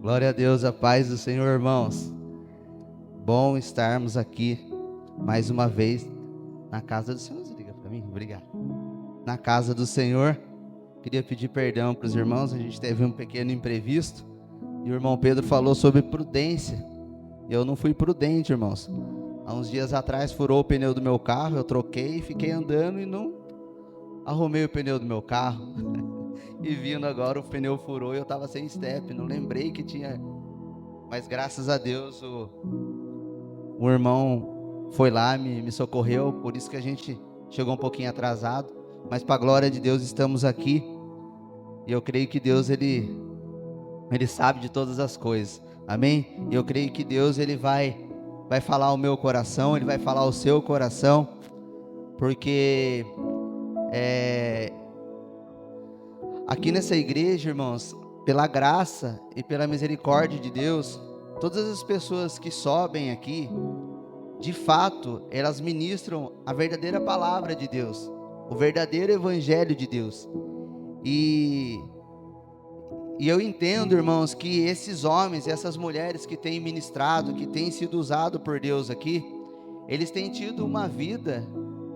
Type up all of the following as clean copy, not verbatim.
Glória a Deus, a paz do Senhor, irmãos. Bom estarmos aqui mais uma vez na casa do Senhor. Liga para mim, obrigado. Na casa do Senhor. Queria pedir perdão para os irmãos, a gente teve um pequeno imprevisto e o irmão Pedro falou sobre prudência. Eu não fui prudente, irmãos. Há uns dias atrás furou o pneu do meu carro, eu troquei e fiquei andando e não arrumei o pneu do meu carro. E vindo agora o pneu furou e eu estava sem step, não lembrei que tinha. Mas graças a Deus o irmão foi lá, me socorreu, por isso que a gente chegou um pouquinho atrasado. Mas para a glória de Deus estamos aqui. E eu creio que Deus, Ele sabe de todas as coisas. Amém? E eu creio que Deus, Ele vai falar ao meu coração, Ele vai falar ao seu coração. Porque aqui nessa igreja, irmãos, pela graça e pela misericórdia de Deus, todas as pessoas que sobem aqui, de fato, elas ministram a verdadeira palavra de Deus, o verdadeiro evangelho de Deus. E eu entendo, irmãos, que esses homens e essas mulheres que têm ministrado, que têm sido usados por Deus aqui, eles têm tido uma vida,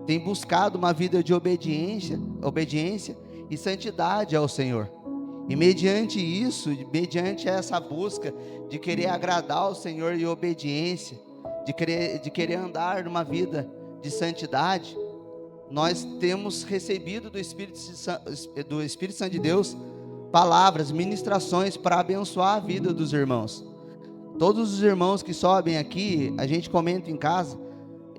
têm buscado uma vida de obediência e santidade ao Senhor. E mediante isso, mediante essa busca de querer agradar ao Senhor e obediência, de querer andar numa vida de santidade, nós temos recebido do Espírito Santo de Deus palavras, ministrações para abençoar a vida dos irmãos. Todos os irmãos que sobem aqui, a gente comenta em casa,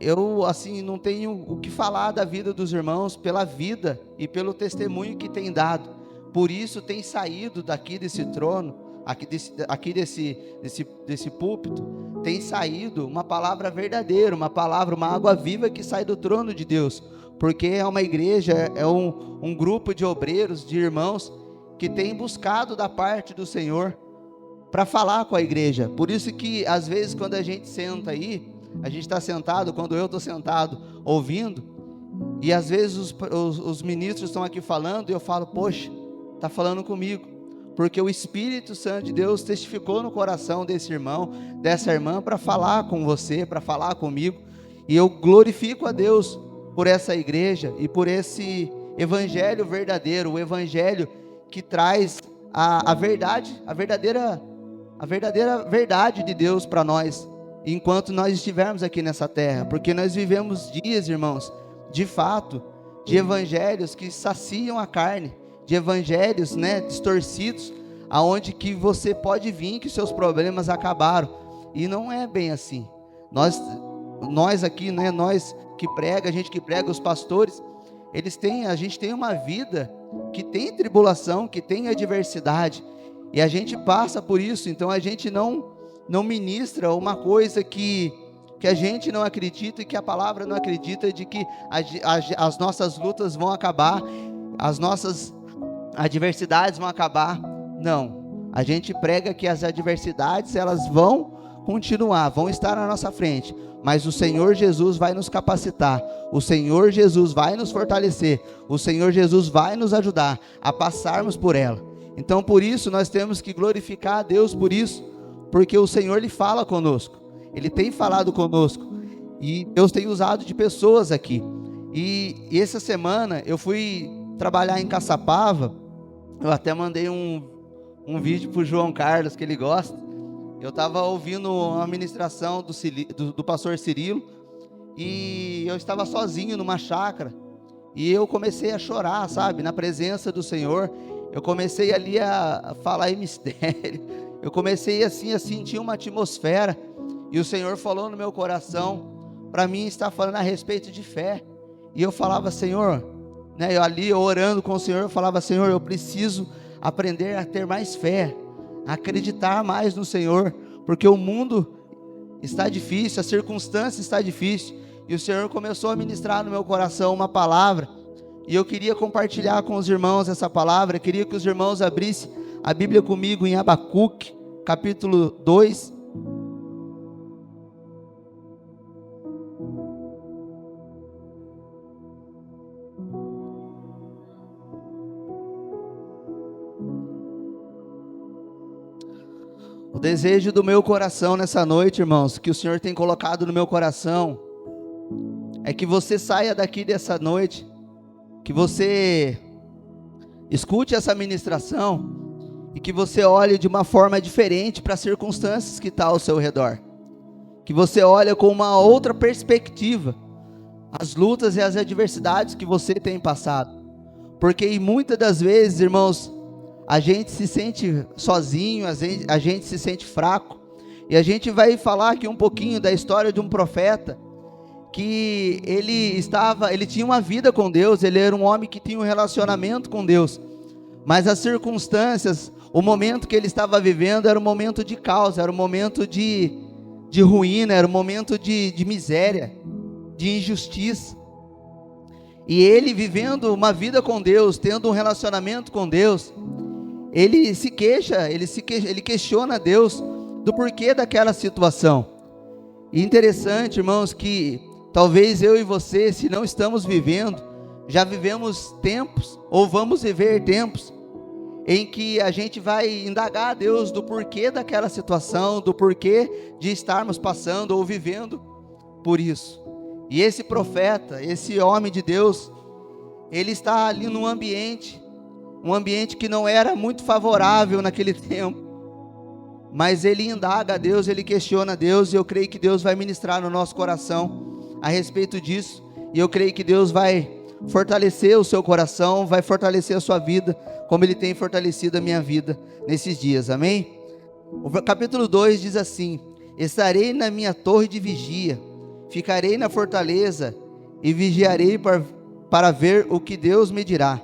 eu assim não tenho o que falar da vida dos irmãos pela vida e pelo testemunho que tem dado. Por isso tem saído daqui desse trono, aqui desse púlpito, tem saído uma palavra verdadeira, uma água viva que sai do trono de Deus, porque é uma igreja, é um grupo de obreiros, de irmãos, que tem buscado da parte do Senhor para falar com a igreja. Por isso que às vezes quando a gente senta aí, a gente está sentado, quando eu estou sentado ouvindo, e às vezes os ministros estão aqui falando, e eu falo, poxa, está falando comigo, porque o Espírito Santo de Deus testificou no coração desse irmão, dessa irmã, para falar com você, para falar comigo, e eu glorifico a Deus por essa igreja, e por esse evangelho verdadeiro, o evangelho que traz a verdade, a verdadeira verdade de Deus para nós, enquanto nós estivermos aqui nessa terra, porque nós vivemos dias, irmãos, de fato, de evangelhos que saciam a carne, de evangelhos, distorcidos, aonde que você pode vir que seus problemas acabaram, e não é bem assim. Nós aqui, nós que prega, a gente que prega, os pastores, a gente tem uma vida que tem tribulação, que tem adversidade, e a gente passa por isso. Então a gente não ministra uma coisa que a gente não acredita e que a palavra não acredita, de que as nossas lutas vão acabar, as nossas adversidades vão acabar. Não, a gente prega que as adversidades, elas vão continuar, vão estar na nossa frente, mas o Senhor Jesus vai nos capacitar, o Senhor Jesus vai nos fortalecer, o Senhor Jesus vai nos ajudar a passarmos por ela. Então por isso nós temos que glorificar a Deus por isso, porque o Senhor, Ele fala conosco, Ele tem falado conosco, e Deus tem usado de pessoas aqui. E essa semana eu fui trabalhar em Caçapava, eu até mandei um vídeo para o João Carlos, que ele gosta. Eu estava ouvindo uma ministração do pastor Cirilo, e eu estava sozinho numa chácara, e eu comecei a chorar, sabe, na presença do Senhor. Eu comecei ali a falar em mistério, eu comecei assim a sentir uma atmosfera, e o Senhor falou no meu coração, para mim está falando a respeito de fé, e eu falava, Senhor, eu ali orando com o Senhor, eu falava, Senhor, eu preciso aprender a ter mais fé, a acreditar mais no Senhor, porque o mundo está difícil, a circunstância está difícil, e o Senhor começou a ministrar no meu coração uma palavra, e eu queria compartilhar com os irmãos essa palavra. Eu queria que os irmãos abrissem a Bíblia comigo em Abacuque, capítulo 2. O desejo do meu coração nessa noite, irmãos, que o Senhor tem colocado no meu coração, é que você saia daqui dessa noite, que você escute essa ministração e que você olhe de uma forma diferente para as circunstâncias que estão ao seu redor. Que você olhe com uma outra perspectiva as lutas e as adversidades que você tem passado. Porque muitas das vezes, irmãos, a gente se sente sozinho, a gente se sente fraco. E a gente vai falar aqui um pouquinho da história de um profeta que ele tinha uma vida com Deus, ele era um homem que tinha um relacionamento com Deus, mas as circunstâncias, o momento que ele estava vivendo era um momento de caos, era um momento de ruína, era um momento de miséria, de injustiça. E ele vivendo uma vida com Deus, tendo um relacionamento com Deus, ele questiona Deus do porquê daquela situação. E interessante, irmãos, que talvez eu e você, se não estamos vivendo, já vivemos tempos, ou vamos viver tempos, em que a gente vai indagar a Deus do porquê daquela situação, do porquê de estarmos passando ou vivendo por isso. E esse profeta, esse homem de Deus, ele está ali num ambiente, um ambiente que não era muito favorável naquele tempo, mas ele indaga a Deus, ele questiona a Deus, e eu creio que Deus vai ministrar no nosso coração a respeito disso, e eu creio que Deus vai fortalecer o seu coração, vai fortalecer a sua vida, como Ele tem fortalecido a minha vida nesses dias, amém? O capítulo 2 diz assim: estarei na minha torre de vigia, ficarei na fortaleza e vigiarei para ver o que Deus me dirá,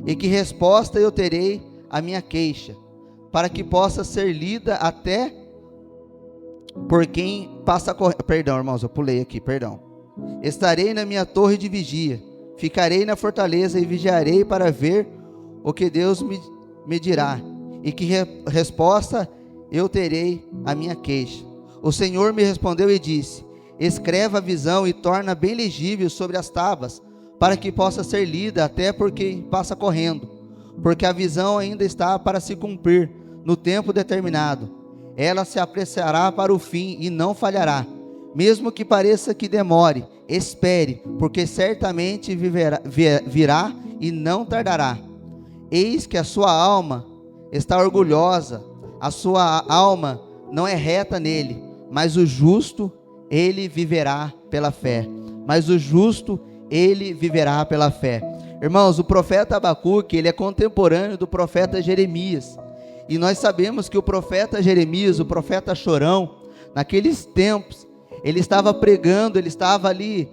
e que resposta eu terei à minha queixa, para que possa ser lida até por quem passa correndo. Perdão, irmãos, eu pulei aqui, perdão. Estarei na minha torre de vigia, ficarei na fortaleza e vigiarei para ver o que Deus me dirá, e que resposta eu terei à minha queixa. O Senhor me respondeu e disse: escreva a visão e torna bem legível sobre as tábuas, para que possa ser lida até por quem passa correndo, porque a visão ainda está para se cumprir no tempo determinado. Ela se apressará para o fim e não falhará. Mesmo que pareça que demore, espere, porque certamente virá e não tardará. Eis que a sua alma está orgulhosa, a sua alma não é reta nele, mas o justo, ele viverá pela fé. Mas o justo, ele viverá pela fé. Irmãos, o profeta Abacuque, ele é contemporâneo do profeta Jeremias. E nós sabemos que o profeta Jeremias, o profeta chorão, naqueles tempos, ele estava pregando, ele estava ali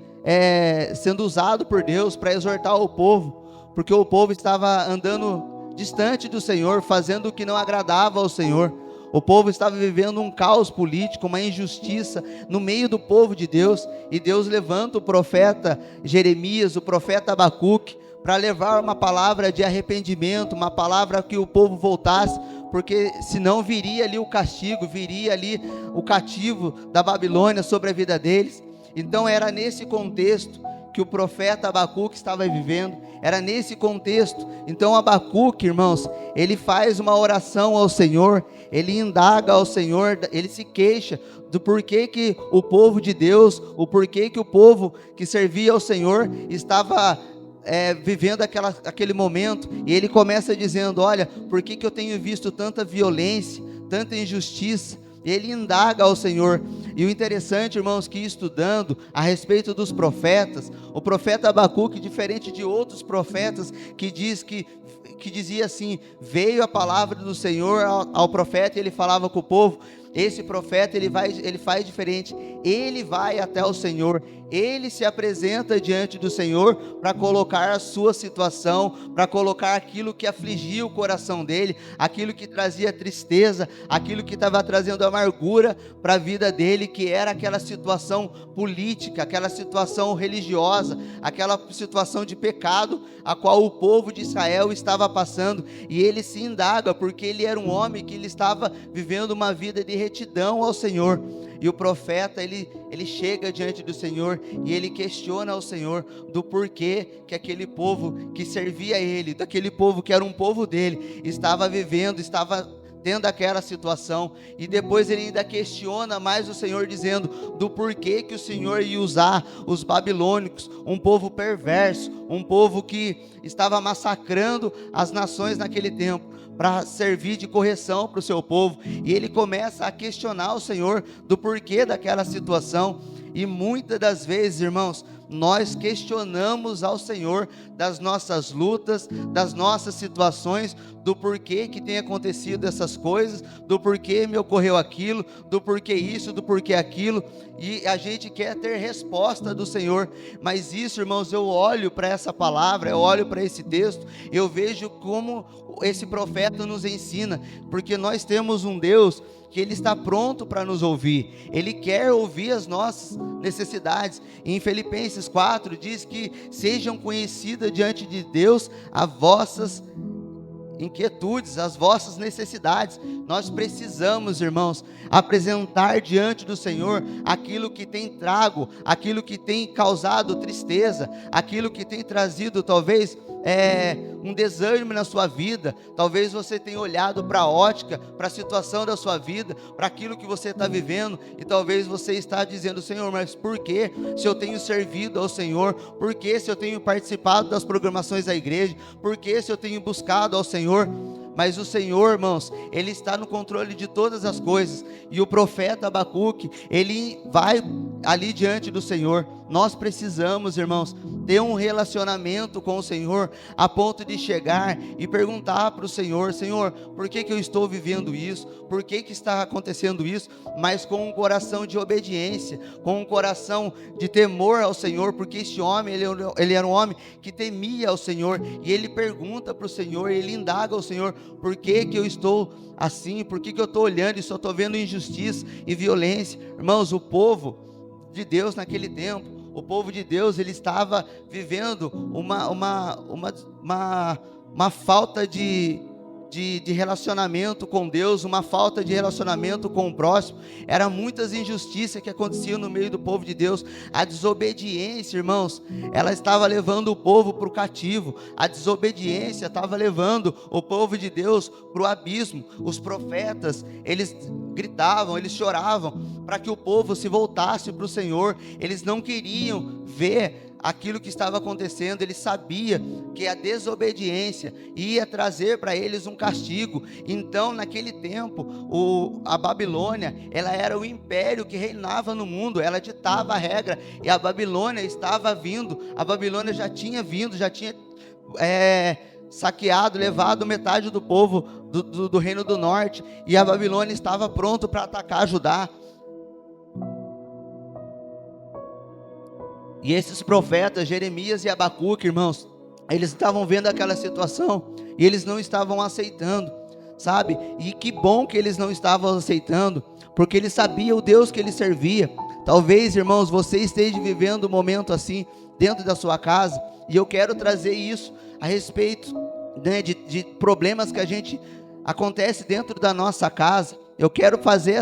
sendo usado por Deus para exortar o povo, porque o povo estava andando distante do Senhor, fazendo o que não agradava ao Senhor. O povo estava vivendo um caos político, uma injustiça no meio do povo de Deus, e Deus levanta o profeta Jeremias, o profeta Abacuque, para levar uma palavra de arrependimento, uma palavra que o povo voltasse, porque senão viria ali o castigo, viria ali o cativo da Babilônia sobre a vida deles. Então era nesse contexto que o profeta Abacuque estava vivendo, era nesse contexto. Então Abacuque, irmãos, ele faz uma oração ao Senhor, ele indaga ao Senhor, ele se queixa do porquê que o povo de Deus, o porquê que o povo que servia ao Senhor estava vivendo aquele momento. E ele começa dizendo: olha, por que eu tenho visto tanta violência, tanta injustiça? Ele indaga ao Senhor. E o interessante, irmãos, que estudando a respeito dos profetas, o profeta Abacuque, diferente de outros profetas que dizia assim: veio a palavra do Senhor ao profeta e ele falava com o povo. Esse profeta, ele faz diferente. Ele vai até o Senhor, ele se apresenta diante do Senhor para colocar a sua situação, para colocar aquilo que afligia o coração dele, aquilo que trazia tristeza, aquilo que estava trazendo amargura para a vida dele, que era aquela situação política, aquela situação religiosa, aquela situação de pecado a qual o povo de Israel estava passando. E ele se indaga, porque ele era um homem que ele estava vivendo uma vida de retidão ao Senhor. E o profeta, ele chega diante do Senhor e ele questiona ao Senhor do porquê que aquele povo que servia a ele, daquele povo que era um povo dele, estava vivendo, estava tendo aquela situação, e depois ele ainda questiona mais o Senhor, dizendo do porquê que o Senhor ia usar os babilônicos, um povo perverso, um povo que estava massacrando as nações naquele tempo, para servir de correção para o seu povo. E ele começa a questionar o Senhor do porquê daquela situação. E muitas das vezes, irmãos, nós questionamos ao Senhor das nossas lutas, das nossas situações, do porquê que tem acontecido essas coisas, do porquê me ocorreu aquilo, do porquê isso, do porquê aquilo, e a gente quer ter resposta do Senhor. Mas isso, irmãos, eu olho para essa palavra, eu olho para esse texto, eu vejo como esse profeta nos ensina, porque nós temos um Deus que Ele está pronto para nos ouvir, Ele quer ouvir as nossas necessidades. Em Filipenses 4 diz que sejam conhecidas diante de Deus as vossas inquietudes, as vossas necessidades. Nós precisamos, irmãos, apresentar diante do Senhor aquilo que tem trago, aquilo que tem causado tristeza, aquilo que tem trazido talvez um desânimo na sua vida. Talvez você tenha olhado para a ótica, para a situação da sua vida, para aquilo que você está vivendo, e talvez você está dizendo: Senhor, mas por que se eu tenho servido ao Senhor? Por que se eu tenho participado das programações da igreja? Por que se eu tenho buscado ao Senhor? Mas o Senhor, irmãos, Ele está no controle de todas as coisas, e o profeta Abacuque, ele vai ali diante do Senhor. Nós precisamos, irmãos, ter um relacionamento com o Senhor, a ponto de chegar e perguntar para o Senhor: Senhor, por que eu estou vivendo isso? Por que está acontecendo isso? Mas com um coração de obediência, com um coração de temor ao Senhor, porque este homem, ele era um homem que temia ao Senhor, e ele pergunta para o Senhor, ele indaga ao Senhor: por que eu estou assim? Por que eu estou olhando e só estou vendo injustiça e violência? Irmãos, o povo de Deus naquele tempo, o povo de Deus, ele estava vivendo uma falta de relacionamento com Deus, uma falta de relacionamento com o próximo. Eram muitas injustiças que aconteciam no meio do povo de Deus. A desobediência, irmãos, ela estava levando o povo para o cativo. A desobediência estava levando o povo de Deus para o abismo. Os profetas, eles gritavam, eles choravam para que o povo se voltasse para o Senhor. Eles não queriam ver aquilo que estava acontecendo. Ele sabia que a desobediência ia trazer para eles um castigo. Então, naquele tempo, a Babilônia, ela era o império que reinava no mundo, ela ditava a regra, e a Babilônia estava vindo. A Babilônia já tinha vindo, já tinha saqueado, levado metade do povo do reino do norte, e a Babilônia estava pronto para atacar Judá. E esses profetas, Jeremias e Abacuque, irmãos, eles estavam vendo aquela situação e eles não estavam aceitando, sabe? E que bom que eles não estavam aceitando, porque eles sabiam o Deus que eles servia. Talvez, irmãos, você esteja vivendo um momento assim dentro da sua casa, e eu quero trazer isso a respeito, né, de problemas que acontece dentro da nossa casa. Eu quero fazer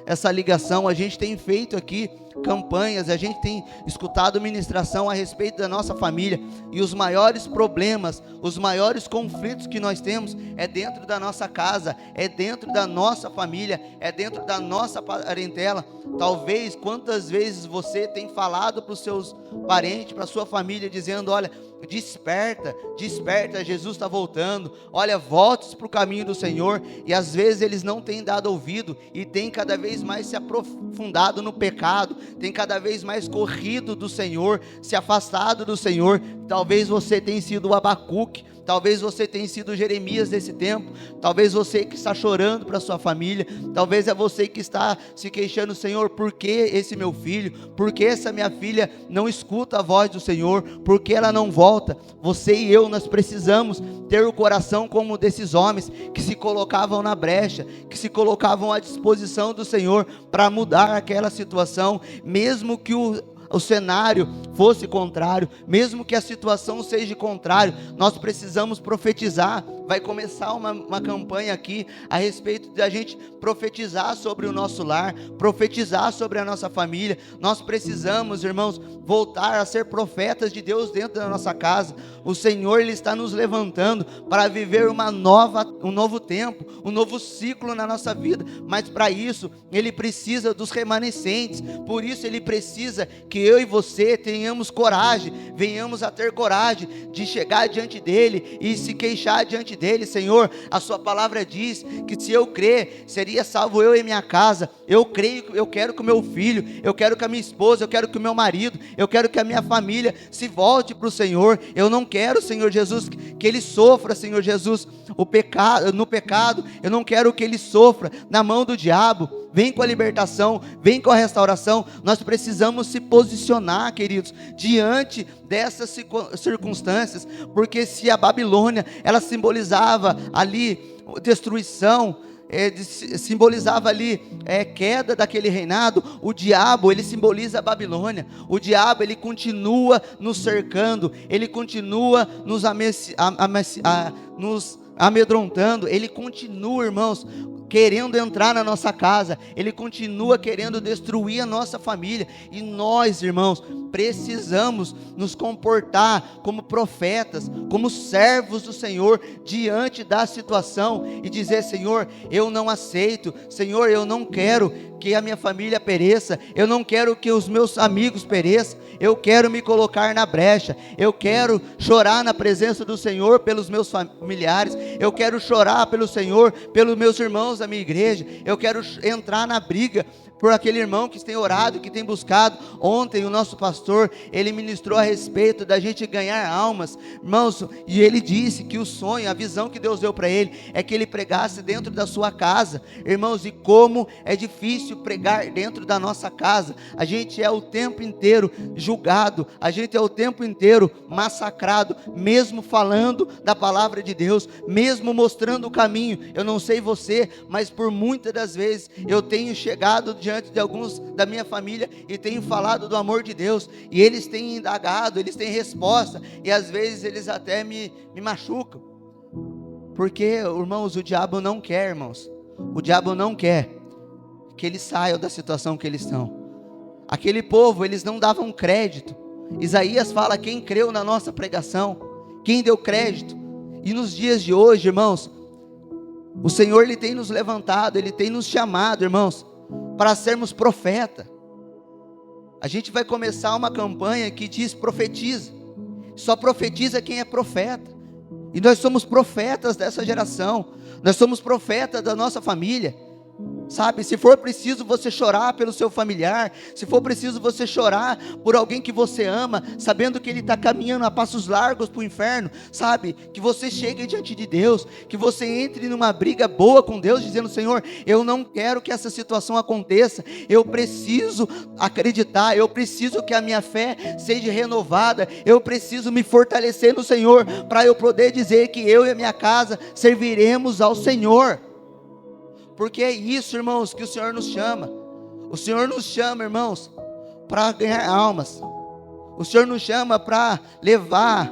essa ligação. A gente tem feito aqui campanhas, a gente tem escutado ministração a respeito da nossa família, e os maiores problemas, os maiores conflitos que nós temos é dentro da nossa casa, é dentro da nossa família, é dentro da nossa parentela. Talvez, quantas vezes você tem falado para os seus parentes, para a sua família, dizendo: olha, desperta, desperta, Jesus está voltando, olha, volte para o caminho do Senhor. E às vezes eles não têm dado ouvido, e têm cada vez mais se aprofundado no pecado, tem cada vez mais corrido do Senhor, se afastado do Senhor. Talvez você tenha sido o Abacuque, talvez você tenha sido o Jeremias desse tempo, talvez você que está chorando para sua família, talvez é você que está se queixando: Senhor, por que esse meu filho, por que essa minha filha não escuta a voz do Senhor, por que ela não volta? Você e eu, nós precisamos ter o coração como desses homens que se colocavam na brecha, que se colocavam à disposição do Senhor para mudar aquela situação, mesmo que o cenário fosse contrário, mesmo que a situação seja contrária, nós precisamos profetizar. Vai começar uma campanha aqui a respeito de a gente profetizar sobre o nosso lar, profetizar sobre a nossa família. Nós precisamos, irmãos, voltar a ser profetas de Deus dentro da nossa casa. O Senhor, Ele está nos levantando para viver um novo tempo, um novo ciclo na nossa vida, mas para isso, Ele precisa dos remanescentes. Por isso Ele precisa que eu e você tenhamos coragem, venhamos a ter coragem de chegar diante dEle e se queixar diante dEle. Senhor, a sua palavra diz que se eu crer, seria salvo eu e minha casa. Eu creio, eu quero que o meu filho, eu quero que a minha esposa, eu quero que o meu marido, eu quero que a minha família se volte para o Senhor. Eu não quero, Senhor Jesus, que ele sofra, Senhor Jesus, no pecado. Eu não quero que ele sofra na mão do diabo. Vem com a libertação, vem com a restauração. Nós precisamos se posicionar, queridos, diante dessas circunstâncias, porque se a Babilônia, ela simbolizava ali destruição, simbolizava ali queda daquele reinado, o diabo, ele simboliza a Babilônia. O diabo, ele continua nos cercando, ele continua nos amedrontando, ele continua, irmãos, querendo entrar na nossa casa, ele continua querendo destruir a nossa família. E nós, irmãos, precisamos nos comportar como profetas, como servos do Senhor, diante da situação, e dizer: Senhor, eu não aceito, Senhor, eu não quero que a minha família pereça, eu não quero que os meus amigos pereçam, eu quero me colocar na brecha, eu quero chorar na presença do Senhor pelos meus familiares, eu quero chorar pelo Senhor, pelos meus irmãos da minha igreja, eu quero entrar na briga por aquele irmão que tem orado, que tem buscado. Ontem o nosso pastor, ele ministrou a respeito da gente ganhar almas, irmãos, e ele disse que o sonho, a visão que Deus deu para ele, é que ele pregasse dentro da sua casa. Irmãos, e como é difícil pregar dentro da nossa casa. A gente é o tempo inteiro julgado, a gente é o tempo inteiro massacrado, mesmo falando da palavra de Deus, mesmo mostrando o caminho. Eu não sei você, mas por muitas das vezes eu tenho chegado diante de alguns da minha família e tenho falado do amor de Deus, e eles têm indagado, eles têm resposta, e às vezes eles até me machucam, porque, irmãos, o diabo não quer, irmãos, o diabo não quer que eles saiam da situação que eles estão. Aquele povo, eles não davam crédito. Isaías fala: quem creu na nossa pregação, quem deu crédito? E nos dias de hoje, irmãos, o Senhor, Ele tem nos levantado, Ele tem nos chamado, irmãos, para sermos profeta. A gente vai começar uma campanha que diz: profetiza. Só profetiza quem é profeta. E nós somos profetas dessa geração. Nós somos profetas da nossa família. Sabe, se for preciso você chorar pelo seu familiar, se for preciso você chorar por alguém que você ama, sabendo que ele está caminhando a passos largos para o inferno, sabe, que você chegue diante de Deus, que você entre numa briga boa com Deus, dizendo: Senhor, eu não quero que essa situação aconteça, eu preciso acreditar, eu preciso que a minha fé seja renovada, eu preciso me fortalecer no Senhor, para eu poder dizer que eu e a minha casa serviremos ao Senhor. Porque é isso, irmãos, que o Senhor nos chama. O Senhor nos chama, irmãos, para ganhar almas. O Senhor nos chama para levar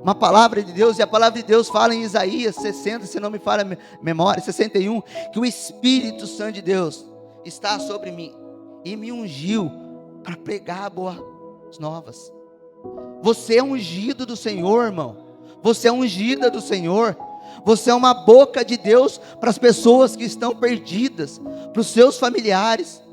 uma palavra de Deus. E a palavra de Deus fala em Isaías 60, se não me falha a memória, 61, que o Espírito Santo de Deus está sobre mim e me ungiu para pregar boas novas. Você é ungido do Senhor, irmão. Você é ungida do Senhor. Você é uma boca de Deus para as pessoas que estão perdidas, para os seus familiares.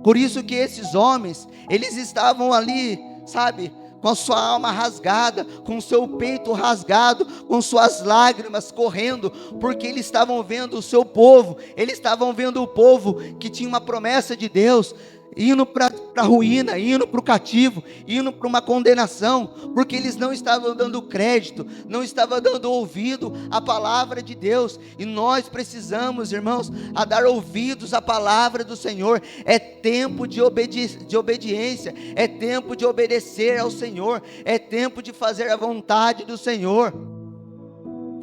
Por isso que esses homens, eles estavam ali, sabe, com a sua alma rasgada, com o seu peito rasgado, com suas lágrimas correndo, porque eles estavam vendo o seu povo, eles estavam vendo o povo que tinha uma promessa de Deus, indo para a ruína, indo para o cativo, indo para uma condenação, porque eles não estavam dando crédito, não estavam dando ouvido à palavra de Deus. E nós precisamos, irmãos, a dar ouvidos à palavra do Senhor. É tempo de obediência, é tempo de obedecer ao Senhor, é tempo de fazer a vontade do Senhor,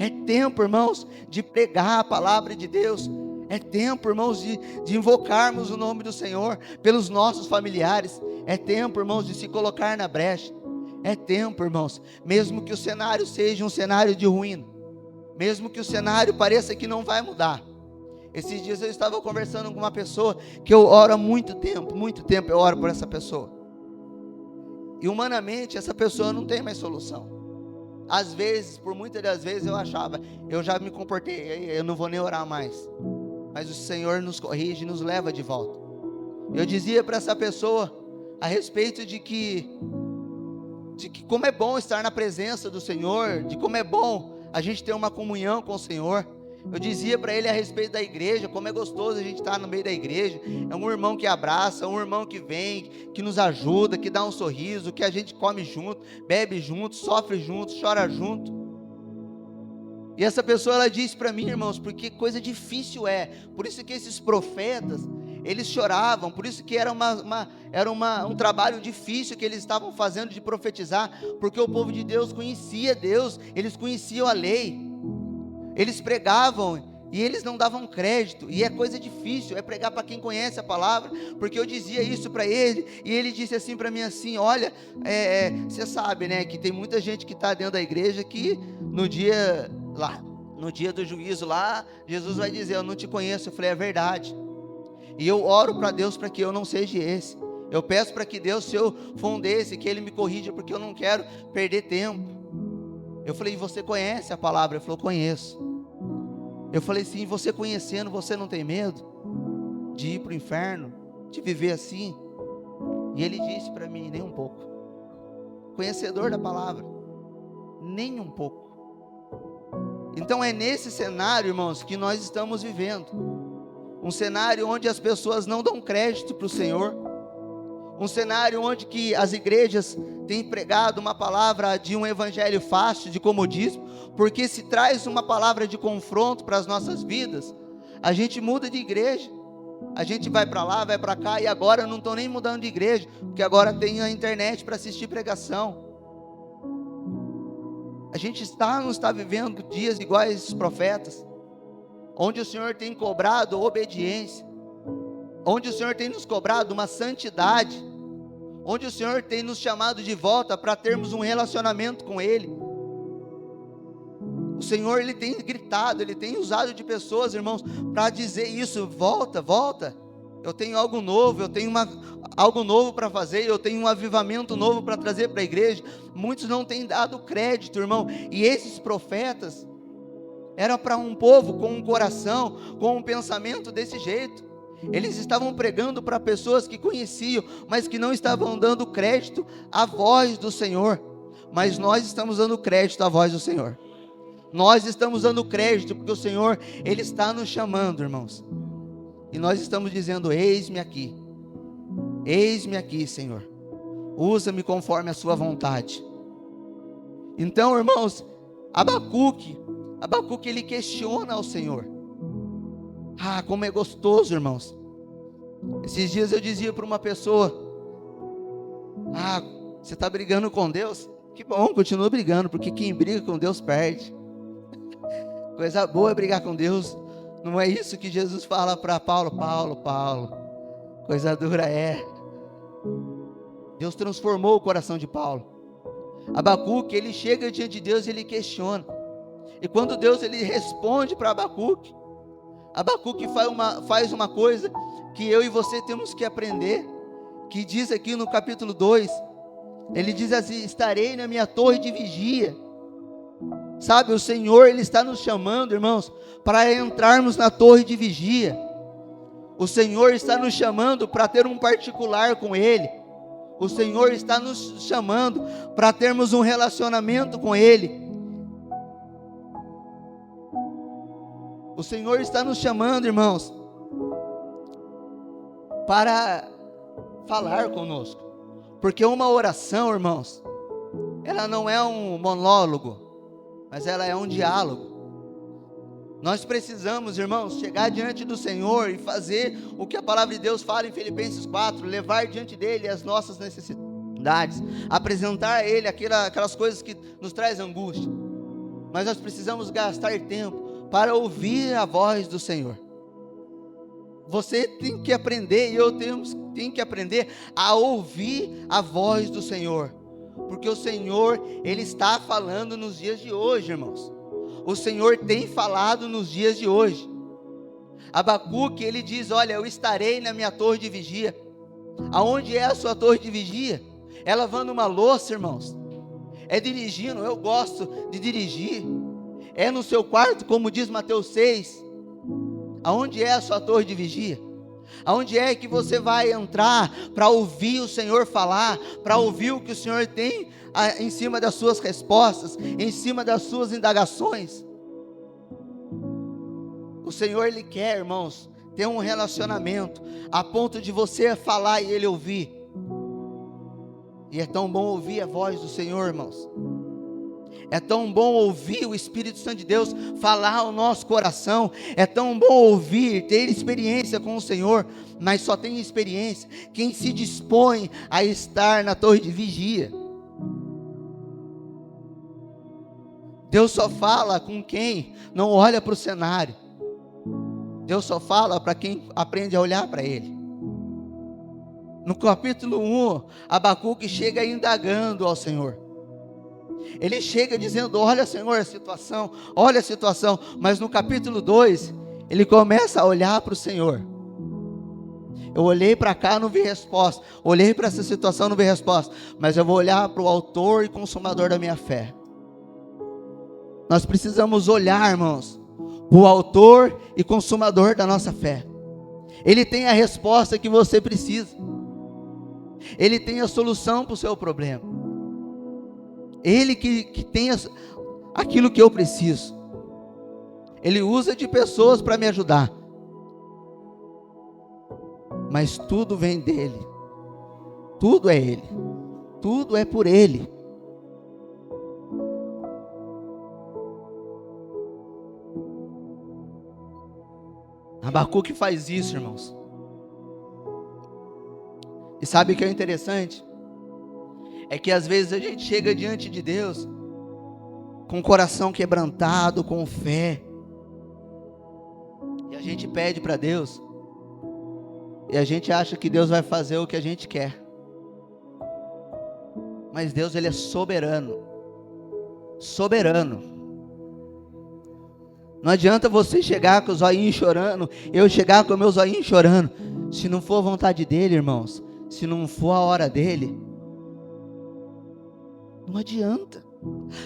é tempo, irmãos, de pregar a palavra de Deus. É tempo, irmãos, de invocarmos o nome do Senhor pelos nossos familiares. É tempo, irmãos, de se colocar na brecha. É tempo, irmãos, mesmo que o cenário seja um cenário de ruína, mesmo que o cenário pareça que não vai mudar. Esses dias eu estava conversando com uma pessoa que eu oro há muito tempo eu oro por essa pessoa. E humanamente essa pessoa não tem mais solução. Às vezes, por muitas das vezes eu achava, eu já me comportei, eu não vou nem orar mais. Mas o Senhor nos corrige e nos leva de volta. Eu dizia para essa pessoa a respeito de que como é bom estar na presença do Senhor, de como é bom a gente ter uma comunhão com o Senhor. Eu dizia para ele a respeito da igreja, como é gostoso a gente estar no meio da igreja. É um irmão que abraça, um irmão que vem, que nos ajuda, que dá um sorriso, que a gente come junto, bebe junto, sofre junto, chora junto. E essa pessoa, ela disse para mim, irmãos, porque coisa difícil é. Por isso que esses profetas, eles choravam, por isso que era um trabalho difícil que eles estavam fazendo de profetizar, porque o povo de Deus conhecia Deus, eles conheciam a lei, eles pregavam e eles não davam crédito, e é coisa difícil, é pregar para quem conhece a palavra, porque eu dizia isso para ele, e ele disse assim para mim assim, olha, você sabe, né, que tem muita gente que está dentro da igreja que no dia do juízo lá, Jesus vai dizer, eu não te conheço. Eu falei, é verdade, e eu oro para Deus para que eu não seja esse. Eu peço para que Deus, se eu for um desse, que Ele me corrija, porque eu não quero perder tempo. Eu falei, você conhece a palavra? Ele falou, conheço. Eu falei, sim, você conhecendo, você não tem medo de ir para o inferno, de viver assim? E ele disse para mim, nem um pouco. Conhecedor da palavra, nem um pouco. Então é nesse cenário, irmãos, que nós estamos vivendo. Um cenário onde as pessoas não dão crédito para o Senhor. Um cenário onde que as igrejas têm pregado uma palavra de um evangelho fácil, de comodismo, porque se traz uma palavra de confronto para as nossas vidas, a gente muda de igreja. A gente vai para lá, vai para cá, e agora eu não estou nem mudando de igreja, porque agora tem a internet para assistir pregação. A gente não está vivendo dias iguais a esses profetas, onde o Senhor tem cobrado obediência, onde o Senhor tem nos cobrado uma santidade, onde o Senhor tem nos chamado de volta para termos um relacionamento com Ele. O Senhor, Ele tem gritado, Ele tem usado de pessoas, irmãos, para dizer isso, volta, volta, eu tenho algo novo, eu tenho algo novo para fazer, eu tenho um avivamento novo para trazer para a igreja. Muitos não têm dado crédito, irmão, e esses profetas, era para um povo com um coração, com um pensamento desse jeito. Eles estavam pregando para pessoas que conheciam, mas que não estavam dando crédito à voz do Senhor. Mas nós estamos dando crédito à voz do Senhor. Nós estamos dando crédito, porque o Senhor, Ele está nos chamando, irmãos. E nós estamos dizendo, eis-me aqui, Senhor. Usa-me conforme a sua vontade. Então, irmãos, Abacuque, ele questiona ao Senhor. Ah, como é gostoso, irmãos. Esses dias eu dizia para uma pessoa, ah, você está brigando com Deus? Que bom, continua brigando, porque quem briga com Deus perde. Coisa boa é brigar com Deus. Não é isso que Jesus fala para Paulo, coisa dura é. Deus transformou o coração de Paulo. Abacuque, ele chega diante de Deus e ele questiona. E quando Deus, ele responde para Abacuque, Abacuque faz uma coisa que eu e você temos que aprender, que diz aqui no capítulo 2, ele diz assim, estarei na minha torre de vigia. Sabe, o Senhor, Ele está nos chamando, irmãos, para entrarmos na torre de vigia. O Senhor está nos chamando para ter um particular com Ele. O Senhor está nos chamando para termos um relacionamento com Ele. O Senhor está nos chamando, irmãos, para falar conosco. Porque uma oração, irmãos, ela não é um monólogo, mas ela é um diálogo. Nós precisamos, irmãos, chegar diante do Senhor e fazer o que a palavra de Deus fala em Filipenses 4, levar diante dEle as nossas necessidades, apresentar a Ele aquelas coisas que nos trazem angústia. Mas nós precisamos gastar tempo para ouvir a voz do Senhor. Você tem que aprender, e eu tenho que aprender a ouvir a voz do Senhor, porque o Senhor, Ele está falando nos dias de hoje, irmãos. O Senhor tem falado nos dias de hoje. Abacuque, ele diz: olha, eu estarei na minha torre de vigia. Aonde é a sua torre de vigia? É lavando uma louça, irmãos? É dirigindo? Eu gosto de dirigir. É no seu quarto, como diz Mateus 6? Aonde é a sua torre de vigia? Aonde é que você vai entrar para ouvir o Senhor falar, para ouvir o que o Senhor tem em cima das suas respostas, em cima das suas indagações? O Senhor, Ele quer, irmãos, ter um relacionamento a ponto de você falar e Ele ouvir. E é tão bom ouvir a voz do Senhor, irmãos. É tão bom ouvir o Espírito Santo de Deus falar ao nosso coração. É tão bom ouvir, ter experiência com o Senhor. Mas só tem experiência quem se dispõe a estar na torre de vigia. Deus só fala com quem não olha para o cenário. Deus só fala para quem aprende a olhar para Ele. No capítulo 1, Abacuque chega indagando ao Senhor. Ele chega dizendo: olha, Senhor, a situação, olha a situação. Mas no capítulo 2, ele começa a olhar para o Senhor. Eu olhei para cá, não vi resposta. Olhei para essa situação, não vi resposta. Mas eu vou olhar para o autor e consumador da minha fé. Nós precisamos olhar, irmãos, o autor e consumador da nossa fé. Ele tem a resposta que você precisa. Ele tem a solução para o seu problema. Ele que tem aquilo que eu preciso. Ele usa de pessoas para me ajudar. Mas tudo vem dele. Tudo é Ele. Tudo é por Ele. Abacuque faz isso, irmãos. E sabe o que é interessante? É que às vezes a gente chega diante de Deus com o coração quebrantado, com fé, e a gente pede para Deus, e a gente acha que Deus vai fazer o que a gente quer. Mas Deus, Ele é soberano. Soberano. Não adianta você chegar com os olhinhos chorando, eu chegar com meus olhinhos chorando. Se não for a vontade dEle, irmãos, se não for a hora dEle, não adianta.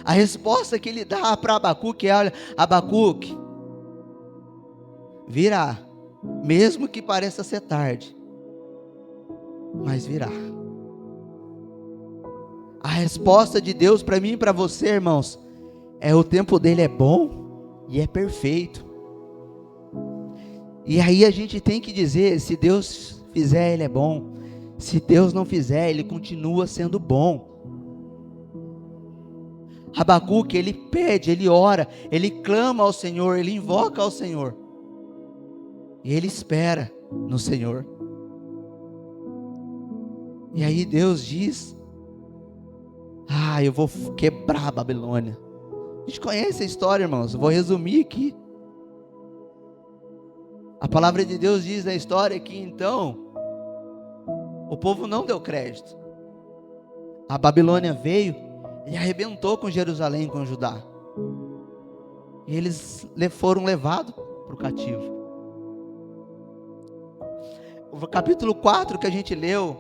A resposta que Ele dá para Abacuque é: olha, Abacuque, virá, mesmo que pareça ser tarde, mas virá. A resposta de Deus para mim e para você, irmãos, é: o tempo dele é bom e é perfeito. E aí a gente tem que dizer: se Deus fizer, Ele é bom. Se Deus não fizer, Ele continua sendo bom. Abacuque, ele pede, ele ora, ele clama ao Senhor, ele invoca ao Senhor. E ele espera no Senhor. E aí Deus diz: eu vou quebrar a Babilônia. A gente conhece a história, irmãos. Eu vou resumir aqui. A palavra de Deus diz na história que então o povo não deu crédito. A Babilônia veio e arrebentou com Jerusalém, com Judá. E eles foram levados para o cativo. O capítulo 4 que a gente leu,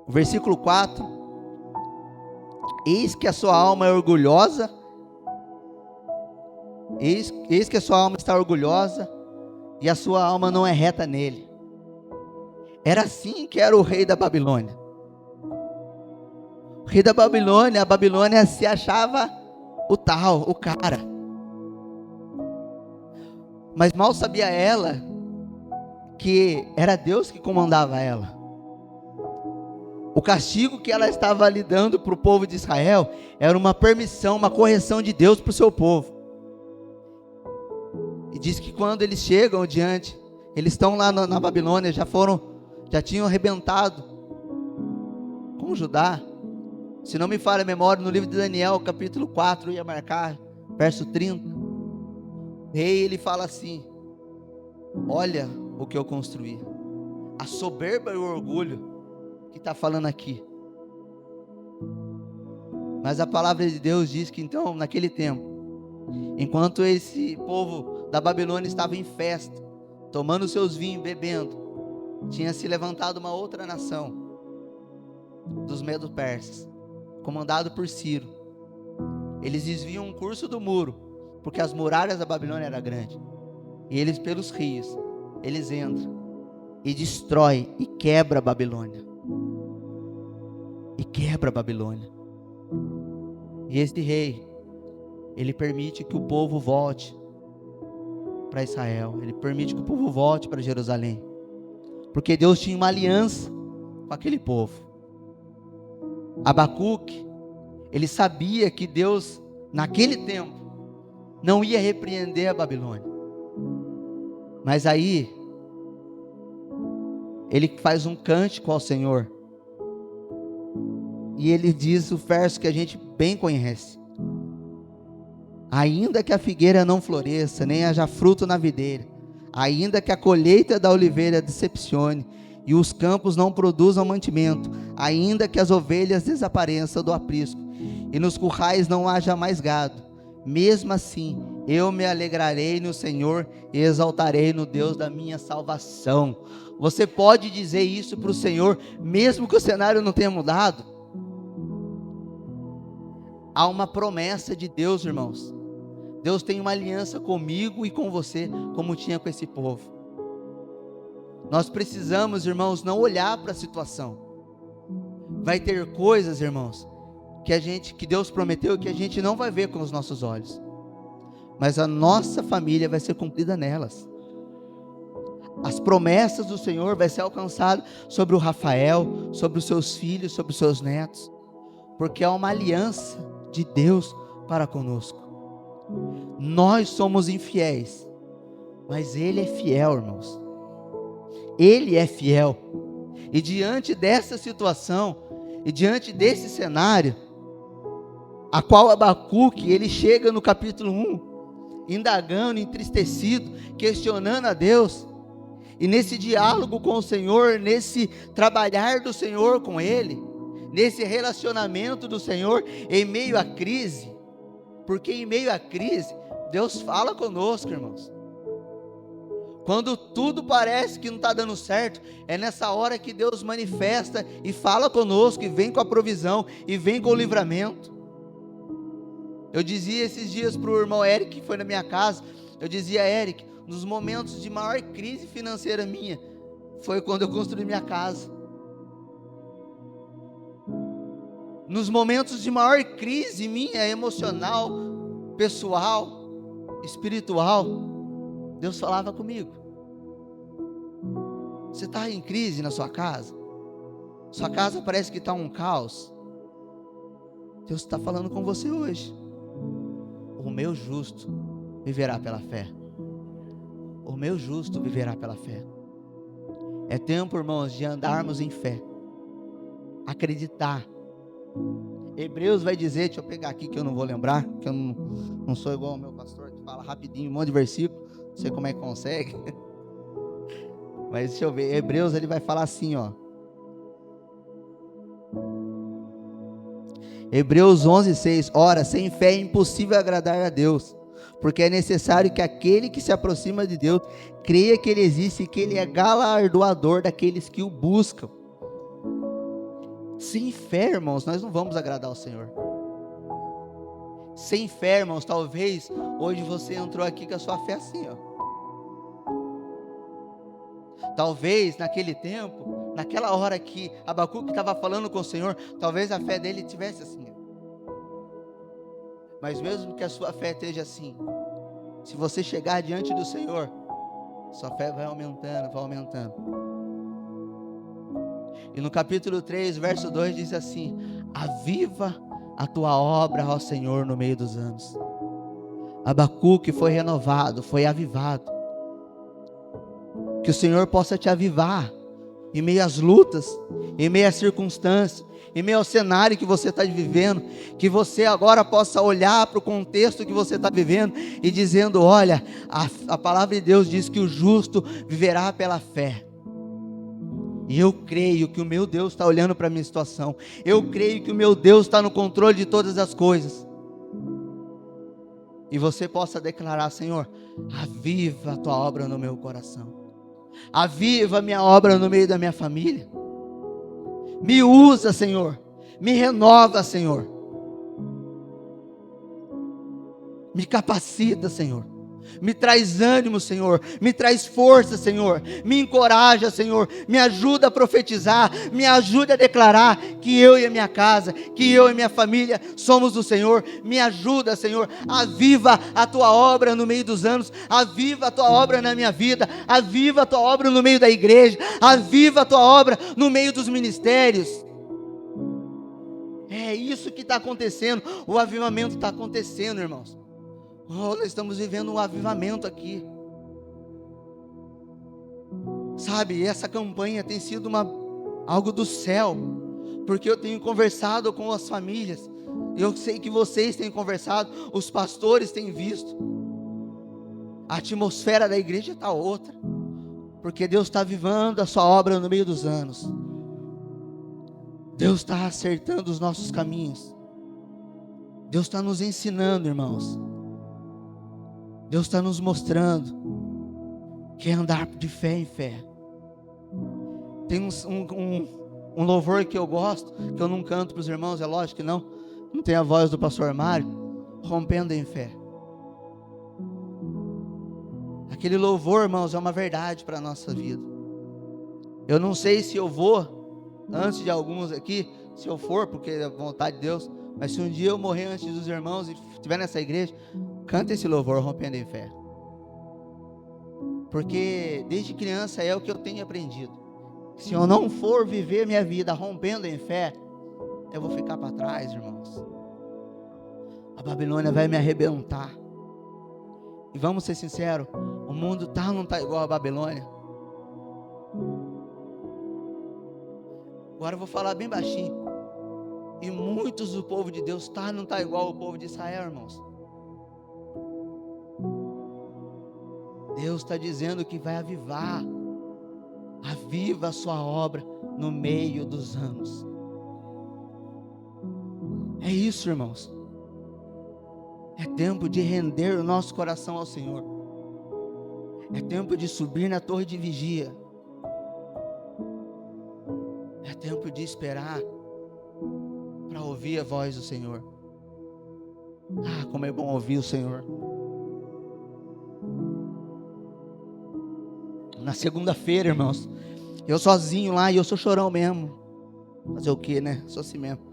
o versículo 4: eis que a sua alma é orgulhosa, eis que a sua alma está orgulhosa, e a sua alma não é reta nele. Era assim que era o rei da Babilônia. O rei da Babilônia, a Babilônia se achava o cara. Mas mal sabia ela que era Deus que comandava ela. O castigo que ela estava lhe dando para o povo de Israel era uma permissão, uma correção de Deus para o seu povo. E diz que quando eles chegam diante, eles estão lá na Babilônia, já tinham arrebentado com Judá. Se não me falha a memória, no livro de Daniel, capítulo 4, ia marcar, verso 30. O rei, ele fala assim: olha o que eu construí. A soberba e o orgulho que está falando aqui. Mas a palavra de Deus diz que então, naquele tempo, enquanto esse povo da Babilônia estava em festa, tomando seus vinhos, bebendo, tinha se levantado uma outra nação, dos Medo-Persas, comandado por Ciro. Eles desviam o curso do muro, porque as muralhas da Babilônia eram grandes. E eles, pelos rios, eles entram e destrói e quebra a Babilônia. E quebra a Babilônia. E esse rei, ele permite que o povo volte para Israel. Ele permite que o povo volte para Jerusalém. Porque Deus tinha uma aliança com aquele povo. Abacuque, ele sabia que Deus, naquele tempo, não ia repreender a Babilônia. Mas aí, ele faz um cântico ao Senhor. E ele diz o verso que a gente bem conhece: ainda que a figueira não floresça, nem haja fruto na videira, ainda que a colheita da oliveira decepcione, e os campos não produzam mantimento, ainda que as ovelhas desapareçam do aprisco, e nos currais não haja mais gado, mesmo assim, eu me alegrarei no Senhor, e exaltarei no Deus da minha salvação. Você pode dizer isso para o Senhor, mesmo que o cenário não tenha mudado? Há uma promessa de Deus, irmãos. Deus tem uma aliança comigo e com você, como tinha com esse povo. Nós precisamos, irmãos, não olhar para a situação. Vai ter coisas, irmãos, que Deus prometeu que a gente não vai ver com os nossos olhos. Mas a nossa família vai ser cumprida nelas. As promessas do Senhor vai ser alcançada sobre o Rafael, sobre os seus filhos, sobre os seus netos. Porque é uma aliança de Deus para conosco. Nós somos infiéis, mas Ele é fiel, irmãos. Ele é fiel. E diante dessa situação, e diante desse cenário, a qual Abacuque, ele chega no capítulo 1, indagando, entristecido, questionando a Deus, e nesse diálogo com o Senhor, nesse trabalhar do Senhor com ele, nesse relacionamento do Senhor, em meio à crise, porque em meio à crise, Deus fala conosco, irmãos. Quando tudo parece que não está dando certo, é nessa hora que Deus manifesta e fala conosco, e vem com a provisão, e vem com o livramento. Eu dizia esses dias para o irmão Eric, que foi na minha casa, eu dizia: Eric, nos momentos de maior crise financeira minha, foi quando eu construí minha casa. Nos momentos de maior crise minha, emocional, pessoal, espiritual, Deus falava comigo. Você está em crise na sua casa? Sua casa parece que está um caos. Deus está falando com você hoje. O meu justo viverá pela fé. O meu justo viverá pela fé. É tempo, irmãos, de andarmos em fé. Acreditar. Hebreus vai dizer, deixa eu pegar aqui que eu não vou lembrar, que eu não sou igual ao meu pastor que fala rapidinho um monte de versículo, não sei como é que consegue, mas deixa eu ver, Hebreus ele vai falar assim, ó, Hebreus 11:6, ora, sem fé é impossível agradar a Deus, porque é necessário que aquele que se aproxima de Deus, creia que Ele existe e que Ele é galardoador daqueles que o buscam. Sem fé, irmãos, nós não vamos agradar ao Senhor. Sem fé, irmãos, talvez hoje você entrou aqui com a sua fé assim, ó. Talvez naquele tempo, naquela hora que Abacuque estava falando com o Senhor, talvez a fé dele tivesse assim. Mas mesmo que a sua fé esteja assim, se você chegar diante do Senhor, sua fé vai aumentando, vai aumentando. E no capítulo 3, verso 2 diz assim: aviva a tua obra, ó Senhor, no meio dos anos. Abacuque foi renovado, foi avivado. Que o Senhor possa te avivar em meio às lutas, em meio às circunstâncias, em meio ao cenário que você está vivendo, que você agora possa olhar para o contexto que você está vivendo e dizendo: olha, a palavra de Deus diz que o justo viverá pela fé. E eu creio que o meu Deus está olhando para a minha situação. Eu creio que o meu Deus está no controle de todas as coisas. E você possa declarar: Senhor, aviva a tua obra no meu coração. Aviva a minha obra no meio da minha família. Me usa, Senhor. Me renova, Senhor. Me capacita, Senhor. Me traz ânimo, Senhor. Me traz força, Senhor. Me encoraja, Senhor. Me ajuda a profetizar. Me ajuda a declarar que eu e a minha casa, que eu e minha família somos do Senhor. Me ajuda, Senhor. Aviva a tua obra no meio dos anos. Aviva a tua obra na minha vida. Aviva a tua obra no meio da igreja. Aviva a tua obra no meio dos ministérios. É isso que está acontecendo. O avivamento está acontecendo, irmãos. Nós estamos vivendo um avivamento aqui. Sabe, essa campanha tem sido algo do céu, porque eu tenho conversado com as famílias. Eu sei que vocês têm conversado, os pastores têm visto. A atmosfera da igreja está outra, porque Deus está avivando a sua obra no meio dos anos. Deus está acertando os nossos caminhos. Deus está nos ensinando, irmãos. Deus está nos mostrando que é andar de fé em fé. Tem um louvor que eu gosto, que eu não canto para os irmãos, é lógico que não tem a voz do pastor Mário, rompendo em fé. Aquele louvor, irmãos, é uma verdade para a nossa vida. Eu não sei se eu vou, antes de alguns aqui, se eu for, porque é a vontade de Deus, mas se um dia eu morrer antes dos irmãos e estiver nessa igreja, canta esse louvor, rompendo em fé. Porque desde criança é o que eu tenho aprendido. Se eu não for viver minha vida rompendo em fé, eu vou ficar para trás, irmãos. A Babilônia vai me arrebentar. E vamos ser sinceros, o mundo não está igual a Babilônia. Agora eu vou falar bem baixinho. E muitos do povo de Deus não está igual ao povo de Israel, irmãos. Deus está dizendo que vai avivar. Aviva a sua obra no meio dos anos. É isso, irmãos. É tempo de render o nosso coração ao Senhor. É tempo de subir na torre de vigia. É tempo de esperar para ouvir a voz do Senhor. Ah, como é bom ouvir o Senhor. Na segunda-feira, irmãos, eu sozinho lá, e eu sou chorão mesmo. Fazer o que, né? Sou assim mesmo.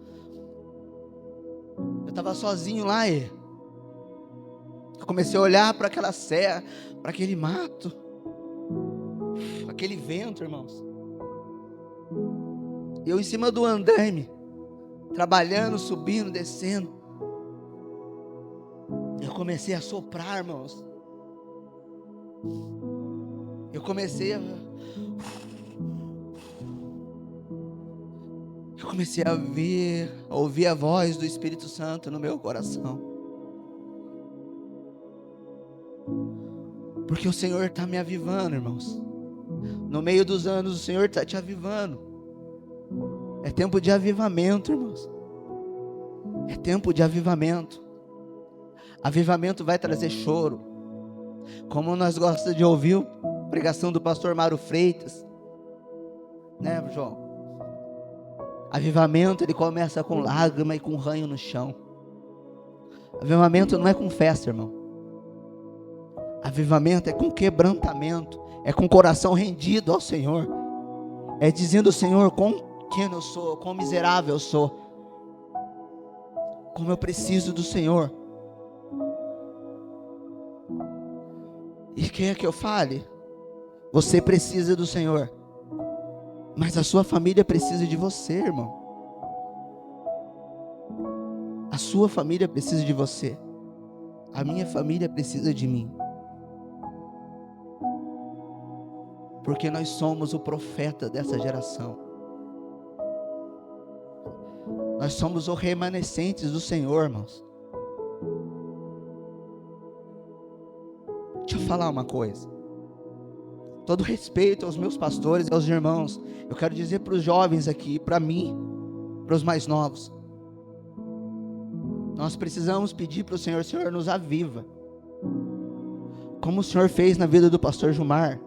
Eu estava sozinho lá e eu comecei a olhar para aquela serra, para aquele mato, aquele vento, irmãos. Eu em cima do andaime, trabalhando, subindo, descendo. Eu comecei a soprar, irmãos. Eu comecei a ouvir a voz do Espírito Santo no meu coração. Porque o Senhor está me avivando, irmãos. No meio dos anos, o Senhor está te avivando. É tempo de avivamento, irmãos. É tempo de avivamento. Avivamento vai trazer choro. Como nós gostamos de ouvir a pregação do pastor Mário Freitas, né, João? Avivamento, ele começa com lágrima e com ranho no chão. Avivamento não é com festa, irmão. Avivamento é com quebrantamento, é com coração rendido ao Senhor. É dizendo: Senhor, quão pequeno eu sou, quão miserável eu sou, como eu preciso do Senhor. E quer que eu fale? Você precisa do Senhor, mas a sua família precisa de você, irmão. A sua família precisa de você. A minha família precisa de mim. porque nós somos o profeta dessa geração. Nós somos os remanescentes do Senhor, irmãos. Deixa eu falar uma coisa. Todo respeito aos meus pastores e aos irmãos, eu quero dizer para os jovens aqui, para mim, para os mais novos, nós precisamos pedir para o Senhor: Senhor, nos aviva, como o Senhor fez na vida do pastor Gilmar,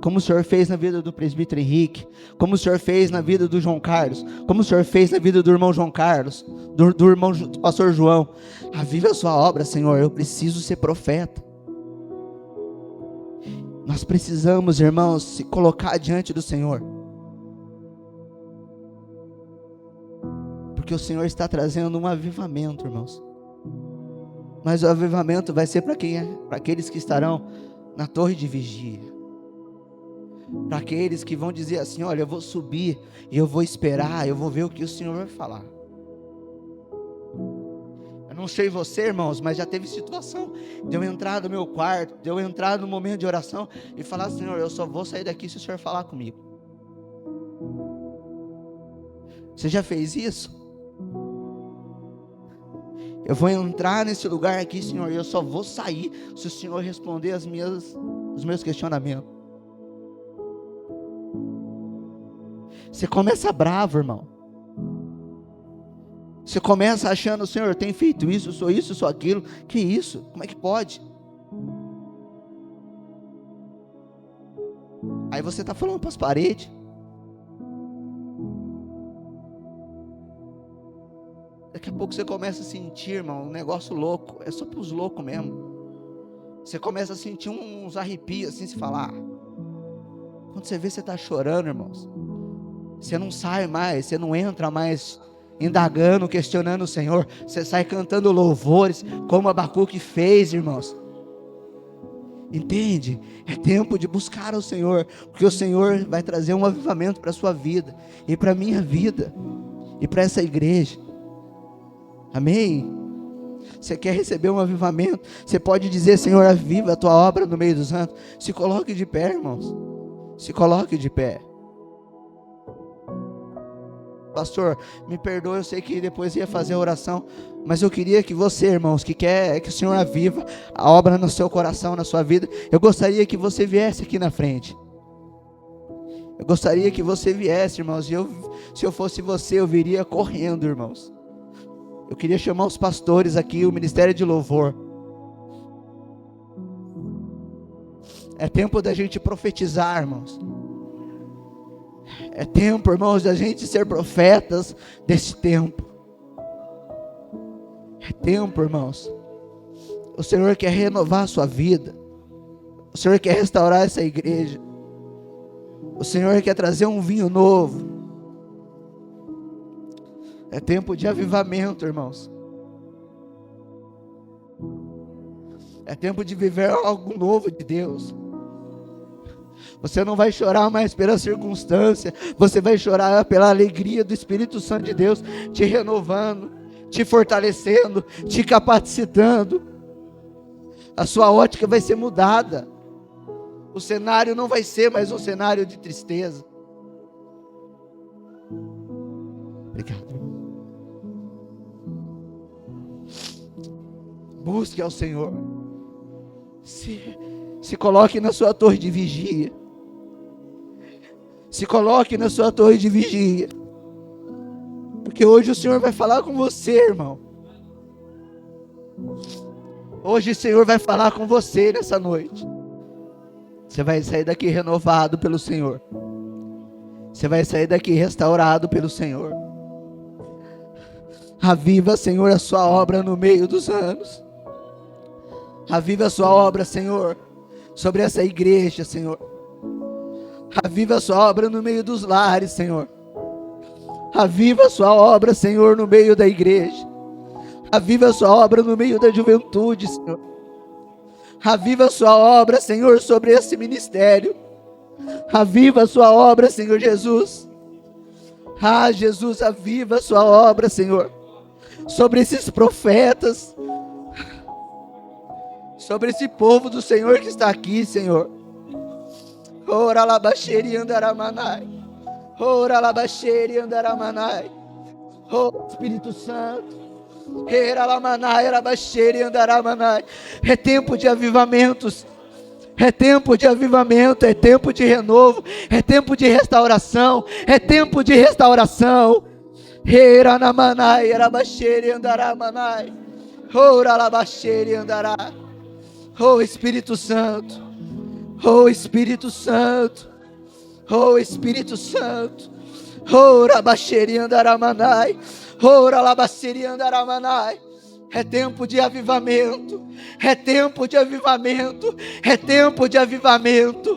como o Senhor fez na vida do presbítero Henrique, como o Senhor fez na vida do João Carlos, como o Senhor fez na vida do irmão João Carlos, do irmão do pastor João. Aviva a sua obra, Senhor. Eu preciso ser profeta. Nós precisamos, irmãos, se colocar diante do Senhor, porque o Senhor está trazendo um avivamento, irmãos. Mas o avivamento vai ser para aqueles que estarão na torre de vigia, para aqueles que vão dizer assim: olha, eu vou subir e eu vou esperar, eu vou ver o que o Senhor vai falar. Eu não sei você, irmãos, mas já teve situação de eu entrar no meu quarto, de eu entrar no momento de oração e falar: Senhor, eu só vou sair daqui se o Senhor falar comigo. Você já fez isso? Eu vou entrar nesse lugar aqui, Senhor, e eu só vou sair se o Senhor responder os meus questionamentos. Você começa bravo, irmão. Você começa achando: Senhor, eu tenho feito isso, sou aquilo. Que isso? Como é que pode? Aí você está falando para as paredes. Daqui a pouco você começa a sentir, irmão, um negócio louco. É só para os loucos mesmo. Você começa a sentir uns arrepios assim, se falar. Quando você vê, você está chorando, irmãos. Você não sai mais, você não entra mais indagando, questionando o Senhor. Você sai cantando louvores, como Abacuque fez, irmãos. Entende? É tempo de buscar o Senhor, porque o Senhor vai trazer um avivamento para a sua vida, e para a minha vida, e para essa igreja. Amém? Você quer receber um avivamento? Você pode dizer: Senhor, aviva a tua obra no meio dos santos. Se coloque de pé, irmãos. Se coloque de pé. Pastor, me perdoe, eu sei que depois ia fazer a oração, mas eu queria que você, irmãos, que quer que o Senhor aviva a obra no seu coração, na sua vida, eu gostaria que você viesse aqui na frente. Eu gostaria que você viesse, irmãos, e se eu fosse você, eu viria correndo, irmãos. Eu queria chamar os pastores aqui, o ministério de louvor. É tempo da gente profetizar, irmãos. É tempo, irmãos, da gente ser profetas desse tempo. É tempo, irmãos. O Senhor quer renovar a sua vida. O Senhor quer restaurar essa igreja. O Senhor quer trazer um vinho novo. É tempo de avivamento, irmãos. É tempo de viver algo novo de Deus. Você não vai chorar mais pela circunstância, você vai chorar pela alegria do Espírito Santo de Deus, te renovando, te fortalecendo, te capacitando. A sua ótica vai ser mudada. O cenário não vai ser mais um cenário de tristeza. Obrigado. Busque ao Senhor. Se coloque na sua torre de vigia. Se coloque na sua torre de vigia. Porque hoje o Senhor vai falar com você, irmão. Hoje o Senhor vai falar com você nessa noite. Você vai sair daqui renovado pelo Senhor. Você vai sair daqui restaurado pelo Senhor. Aviva, Senhor, a sua obra no meio dos anos. Aviva a sua obra, Senhor, sobre essa igreja, Senhor. Aviva a sua obra no meio dos lares, Senhor. Aviva a sua obra, Senhor, no meio da igreja. Aviva a sua obra no meio da juventude, Senhor. Aviva a sua obra, Senhor, sobre esse ministério. Aviva a sua obra, Senhor Jesus. Ah, Jesus, aviva a sua obra, Senhor, sobre esses profetas, sobre esse povo do Senhor que está aqui, Senhor. Ora labaxeri andaramanai. Ora labaxeri andaramanai. Oh Espírito Santo. Era lamanai, era baixeri andaramanai. É tempo de avivamentos. É tempo de avivamento, é tempo de renovo, é tempo de restauração, é tempo de restauração. Era namanai, era baixeri andaramanai. Ora labaxeri andará. Oh Espírito Santo. Oh Espírito Santo. Oh Espírito Santo. Ora baixeri andaramanai. Ora labaxeri andaramanai. É tempo de avivamento, é tempo de avivamento, é tempo de avivamento,